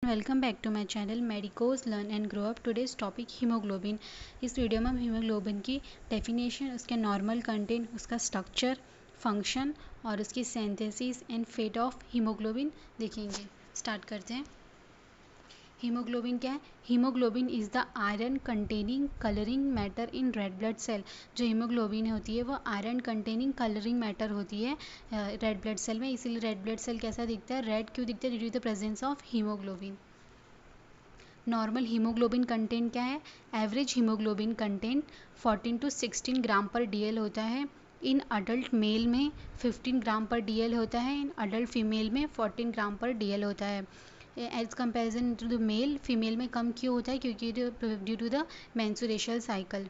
Welcome back to my channel medicos learn and grow up. Today's topic haemoglobin. इस video में हम haemoglobin की definition, उसके normal content, उसका स्ट्रक्चर, फंक्शन और उसकी synthesis and fate of haemoglobin देखेंगे। स्टार्ट करते हैं। हीमोग्लोबिन क्या है? Haemoglobin is the iron containing colouring matter in red blood cell. जो हीमोग्लोबिन होती है वो आयरन कंटेनिंग कलरिंग मैटर होती है रेड ब्लड सेल में। इसीलिए रेड ब्लड सेल कैसा दिखता है? रेड क्यों दिखता है? Due to the presence of haemoglobin. Normal haemoglobin content क्या है? Average haemoglobin content 14 to 16 gram per DL होता है। इन अडल्ट मेल में 15 ग्राम पर डीएल होता है। इन अडल्ट फीमेल में 14 ग्राम पर डीएल होता है। As comparison to the male, female में कम क्यों होता है? क्योंकि due to the menstrual cycle.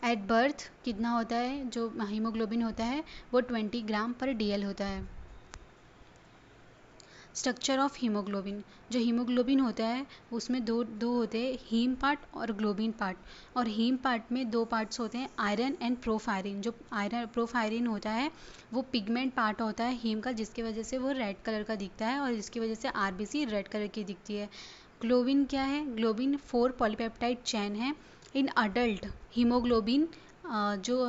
At birth कितना होता है जो हीमोग्लोबिन होता है? वो 20 ग्राम पर डीएल होता है। Structure of haemoglobin. जो हीमोग्लोबिन होता है उसमें दो होते हैं, हीम पार्ट और ग्लोबिन पार्ट। और हीम पार्ट में दो पार्ट्स होते हैं, आयरन एंड प्रोफायरिन। जो आयरन प्रोफायरिन होता है वो पिगमेंट पार्ट होता है हीम का, जिसकी वजह से वो रेड कलर का दिखता है और जिसकी वजह से आरबीसी रेड कलर की दिखती है। ग्लोबिन क्या है? ग्लोबिन 4 पॉलीपेप्टाइड चैन है। इन अडल्ट हीमोग्लोबिन, जो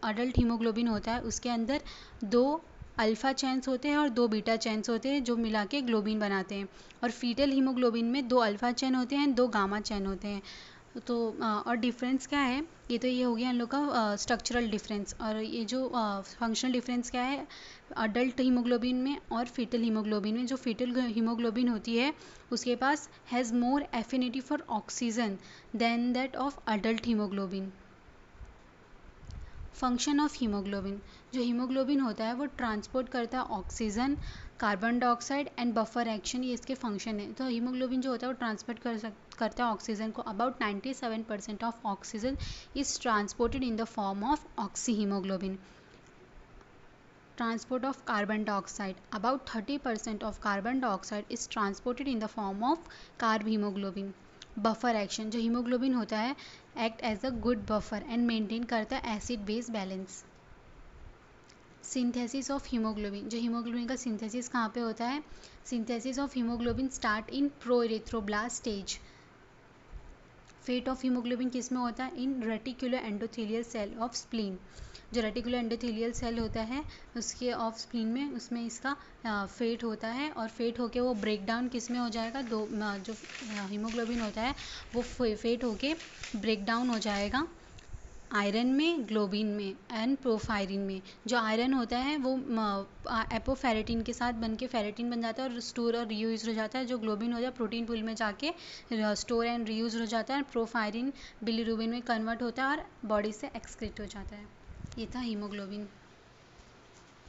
अडल्ट हीमोग्लोबिन होता है उसके अंदर दो अल्फ़ा चैन्स होते हैं और दो बीटा चैन्स होते हैं जो मिला के ग्लोबिन बनाते हैं। और फीटल हीमोग्लोबिन में दो अल्फ़ा चैन होते हैं, दो गामा चैन होते हैं। तो और डिफरेंस क्या है? ये हो गया इन लोग का स्ट्रक्चरल डिफरेंस। और ये जो फंक्शनल डिफरेंस क्या है अडल्ट हीमोग्लोबिन में और फीटल हीमोग्लोबिन में? जो फीटल हीमोग्लोबिन होती है उसके पास has more affinity for oxygen than that of adult haemoglobin. Function of haemoglobin. जो हीमोग्लोबिन होता है वो ट्रांसपोर्ट करता है oxygen, carbon dioxide and buffer action, ये इसके फंक्शन है। तो हीमोग्लोबिन जो होता है वो ट्रांसपोर्ट करता है ऑक्सीजन को। About 97% of oxygen is transported in the form of oxy haemoglobin. Transport of carbon dioxide, about 30% of carbon dioxide is transported in the form of carb haemoglobin. Buffer action. जो haemoglobin होता है act as a good buffer and maintain करता है acid base balance. Synthesis of haemoglobin. जो haemoglobin का synthesis कहाँ पे होता है? Synthesis of haemoglobin start in proerythroblast stage. Fate of haemoglobin किस में होता है? In reticular endothelial cell of spleen. जो रेटिकुलर एंडोथेलियल सेल होता है उसके ऑफ स्प्लीन में, उसमें इसका फेट होता है। और फेट होके वो ब्रेक डाउन किस में हो जाएगा? जो हीमोग्लोबिन होता है वो फेट होके ब्रेक डाउन हो जाएगा आयरन में, ग्लोबिन में एंड प्रोफायरिन में। जो आयरन होता है वो एपोफेरेटिन के साथ बन के फेरेटिन बन जाता है और स्टोर और रीयूज हो जाता है। जो ग्लोबिन हो जाता है प्रोटीन पूल में जाके स्टोर एंड रीयूज हो जाता है। प्रोफायरिन बिलीरुबिन में कन्वर्ट होता है और बॉडी से एक्सक्रीट हो जाता है। ये था हीमोग्लोबिन।